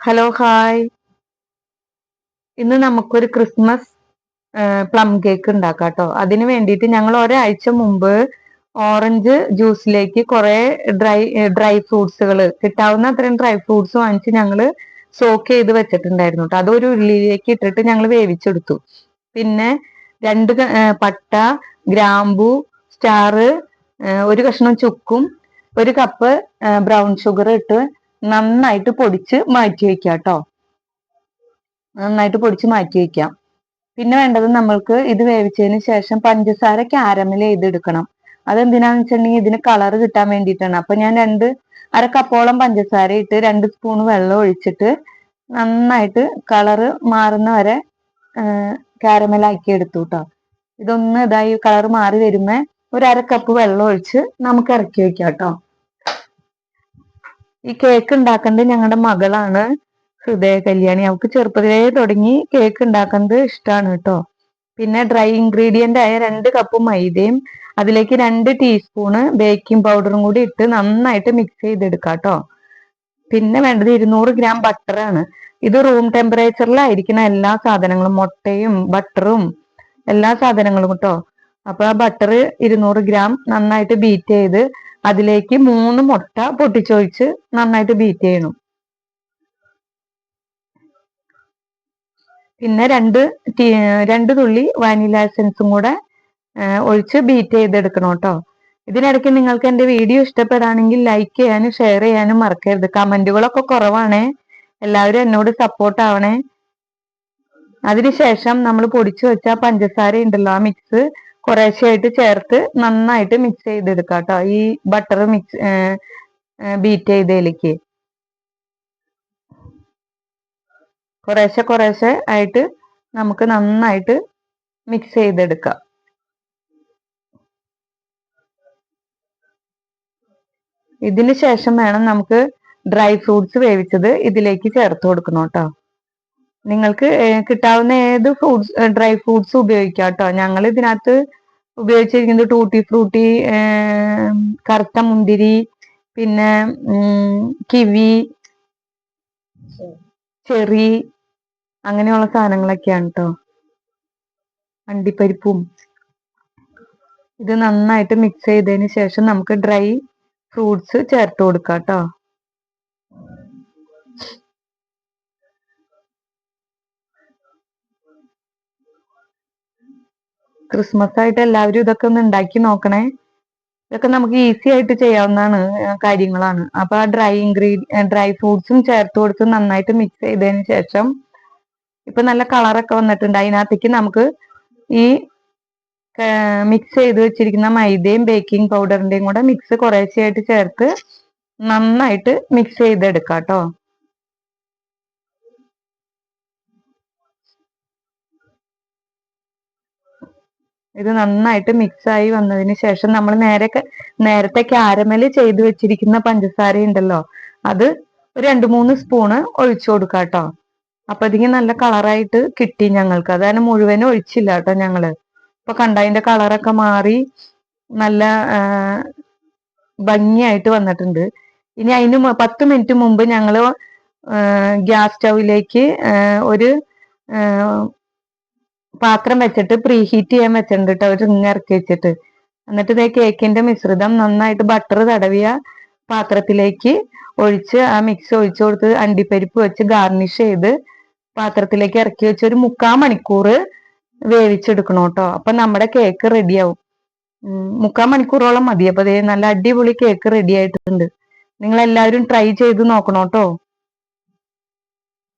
Hello hi. ഇന്ന് നമുക്കൊരു Christmas plum cake ഉണ്ടാക്കാം കേട്ടോ. അതിന് വേണ്ടിയിട്ട് ഞങ്ങൾ ഒരാഴ്ച മുമ്പ് ഓറഞ്ച് ജ്യൂസിലേക്ക് കുറെ ഡ്രൈ ഫ്രൂട്ട്സുകൾ കിട്ടാവുന്ന അത്രയും ഡ്രൈ ഫ്രൂട്ട്സ് വാങ്ങിച്ച് ഞങ്ങൾ സോക്ക് ചെയ്ത് വെച്ചിട്ടുണ്ടായിരുന്നു കേട്ടോ. അതൊരു ഉള്ളിലേക്ക് ഇട്ടിട്ട് ഞങ്ങൾ വേവിച്ചെടുത്തു. പിന്നെ പട്ട, ഗ്രാമ്പു, സ്റ്റാറ്, ഒരു കഷ്ണം ചുക്കും, ഒരു കപ്പ് ബ്രൗൺ ഷുഗർ ഇട്ട് നന്നായിട്ട് പൊടിച്ച് മാറ്റി വെക്കാം കേട്ടോ. നന്നായിട്ട് പൊടിച്ച് മാറ്റി വെക്കാം. പിന്നെ വേണ്ടത് നമ്മൾക്ക് ഇത് വേവിച്ചതിന് ശേഷം പഞ്ചസാര ക്യാരമൽ ചെയ്തെടുക്കണം. അതെന്തിനാന്ന് വെച്ചിട്ടുണ്ടെങ്കിൽ ഇതിന് കളർ കിട്ടാൻ വേണ്ടിയിട്ടാണ്. അപ്പൊ ഞാൻ അര കപ്പോളം പഞ്ചസാര ഇട്ട് 2 സ്പൂൺ വെള്ളം ഒഴിച്ചിട്ട് നന്നായിട്ട് കളറ് മാറുന്ന വരെ ക്യാരമലാക്കി എടുത്തു കേട്ടോ. ഇതൊന്ന് ഇതായി കളർ മാറി വരുമ്പോ ഒരു അര കപ്പ് വെള്ളം ഒഴിച്ച് നമുക്ക് ഇറക്കി വെക്കാം കേട്ടോ. ഈ കേക്ക് ഉണ്ടാക്കേണ്ടത് ഞങ്ങളുടെ മകളാണ് ഹൃദയ കല്യാണി. അവൾക്ക് ചെറുപ്പത്തിലേ തുടങ്ങി കേക്ക് ഉണ്ടാക്കുന്നത് ഇഷ്ടമാണ് കേട്ടോ. പിന്നെ ഡ്രൈ ഇൻഗ്രീഡിയന്റ് ആയ 2 കപ്പ് മൈദയും അതിലേക്ക് 2 ടീസ്പൂണ് ബേക്കിംഗ് പൗഡറും കൂടി ഇട്ട് നന്നായിട്ട് മിക്സ് ചെയ്തെടുക്കാം കേട്ടോ. പിന്നെ വേണ്ടത് 200 ഗ്രാം ബട്ടറാണ്. ഇത് റൂം ടെമ്പറേച്ചറിലായിരിക്കണം എല്ലാ സാധനങ്ങളും, മുട്ടയും ബട്ടറും എല്ലാ സാധനങ്ങളും കേട്ടോ. അപ്പൊ ആ ബട്ടർ 200 ഗ്രാം നന്നായിട്ട് ബീറ്റ് ചെയ്ത് അതിലേക്ക് 3 മുട്ട പൊട്ടിച്ചൊഴിച്ച് നന്നായിട്ട് ബീറ്റ് ചെയ്യണം. പിന്നെ രണ്ട് തുള്ളി വാനില എസൻസും കൂടെ ഒഴിച്ച് ബീറ്റ് ചെയ്തെടുക്കണം കേട്ടോ. ഇതിനിടയ്ക്ക് നിങ്ങൾക്ക് എൻ്റെ വീഡിയോ ഇഷ്ടപ്പെടുകയാണെങ്കിൽ ലൈക്ക് ചെയ്യാനും ഷെയർ ചെയ്യാനും മറക്കരുത്. കമന്റുകളൊക്കെ കുറവാണേ, എല്ലാവരും എന്നോട് സപ്പോർട്ട് ആവണേ. അതിനുശേഷം നമ്മൾ പൊടിച്ചു വെച്ച പഞ്ചസാര ഉണ്ടല്ലോ, ആ മിക്സ് കുറേശ്ശെയായിട്ട് ചേർത്ത് നന്നായിട്ട് മിക്സ് ചെയ്തെടുക്കാം കേട്ടോ. ഈ ബട്ടർ ബീറ്റ് ചെയ്തതിലേക്ക് കുറേശ്ശെ ആയിട്ട് നമുക്ക് നന്നായിട്ട് മിക്സ് ചെയ്തെടുക്കാം. ഇതിന് ശേഷം വേണം നമുക്ക് ഡ്രൈ ഫ്രൂട്ട്സ് വേവിച്ചത് ഇതിലേക്ക് ചേർത്ത് കൊടുക്കണം കേട്ടോ. നിങ്ങൾക്ക് കിട്ടാവുന്ന ഏത് ഡ്രൈ ഫ്രൂട്ട്സ് ഉപയോഗിക്കാം കേട്ടോ. ഞങ്ങൾ ഇതിനകത്ത് ഉപയോഗിച്ചിരിക്കുന്നത് ടൂട്ടി ഫ്രൂട്ടി, കറുത്ത മുന്തിരി, പിന്നെ കിവി, ചെറി, അങ്ങനെയുള്ള സാധനങ്ങളൊക്കെയാണ് കേട്ടോ. അണ്ടിപ്പരിപ്പും. ഇത് നന്നായിട്ട് മിക്സ് ചെയ്തതിന് ശേഷം നമുക്ക് ഡ്രൈ ഫ്രൂട്ട്സ് ചേർത്ത് കൊടുക്കാം കേട്ടോ. ക്രിസ്മസ് ആയിട്ട് എല്ലാവരും ഇതൊക്കെ ഒന്ന് ഉണ്ടാക്കി നോക്കണേ. ഇതൊക്കെ നമുക്ക് ഈസി ആയിട്ട് ചെയ്യാവുന്നതാണ് കാര്യങ്ങളാണ്. അപ്പൊ ആ ഡ്രൈ ഫ്രൂട്ട്സും ചേർത്ത് കൊടുത്ത് നന്നായിട്ട് മിക്സ് ചെയ്തതിന് ശേഷം ഇപ്പൊ നല്ല കളറൊക്കെ വന്നിട്ടുണ്ട്. അതിനകത്തേക്ക് നമുക്ക് ഈ മിക്സ് ചെയ്ത് വെച്ചിരിക്കുന്ന മൈദയും ബേക്കിംഗ് പൗഡറിന്റെയും കൂടെ മിക്സ് കുറേശ്ശെയായിട്ട് ചേർത്ത് നന്നായിട്ട് മിക്സ് ചെയ്തെടുക്കാം കേട്ടോ. ഇത് നന്നായിട്ട് മിക്സ് ആയി വന്നതിന് ശേഷം നമ്മൾ നേരത്തെ ക്യാരമൽ ചെയ്ത് വെച്ചിരിക്കുന്ന പഞ്ചസാര ഉണ്ടല്ലോ, അത് ഒരു 2-3 സ്പൂണ് ഒഴിച്ചു കൊടുക്കാം കേട്ടോ. അപ്പത്തേക്ക് നല്ല കളറായിട്ട് കിട്ടി ഞങ്ങൾക്ക്. അതാണ് മുഴുവനും ഒഴിച്ചില്ല കേട്ടോ ഞങ്ങള്. ഇപ്പൊ കണ്ടതിന്റെ കളറൊക്കെ മാറി നല്ല ഭംഗിയായിട്ട് വന്നിട്ടുണ്ട്. ഇനി അതിന് 10 മിനിറ്റ് മുമ്പ് ഞങ്ങള് ഗ്യാസ് സ്റ്റൗവിലേക്ക് ഒരു പാത്രം വെച്ചിട്ട് പ്രീ ഹീറ്റ് ചെയ്യാൻ വെച്ചിട്ടുണ്ട് കേട്ടോ, ഒരു റിങ് ഇറക്കി വെച്ചിട്ട്. എന്നിട്ട് ഇതേ കേക്കിന്റെ മിശ്രിതം നന്നായിട്ട് ബട്ടർ തടവിയ പാത്രത്തിലേക്ക് ഒഴിച്ച് ആ മിക്സ് ഒഴിച്ചു കൊടുത്ത് അണ്ടിപ്പരിപ്പ് വെച്ച് ഗാർണിഷ് ചെയ്ത് പാത്രത്തിലേക്ക് ഇറക്കി വെച്ച് ഒരു 3/4 മണിക്കൂർ വേവിച്ചെടുക്കണം കേട്ടോ. അപ്പൊ നമ്മുടെ കേക്ക് റെഡിയാവും. 3/4 മണിക്കൂറോളം മതി. അപ്പൊ നല്ല അടിപൊളി കേക്ക് റെഡി ആയിട്ടുണ്ട്. നിങ്ങൾ എല്ലാവരും ട്രൈ ചെയ്ത് നോക്കണം കേട്ടോ.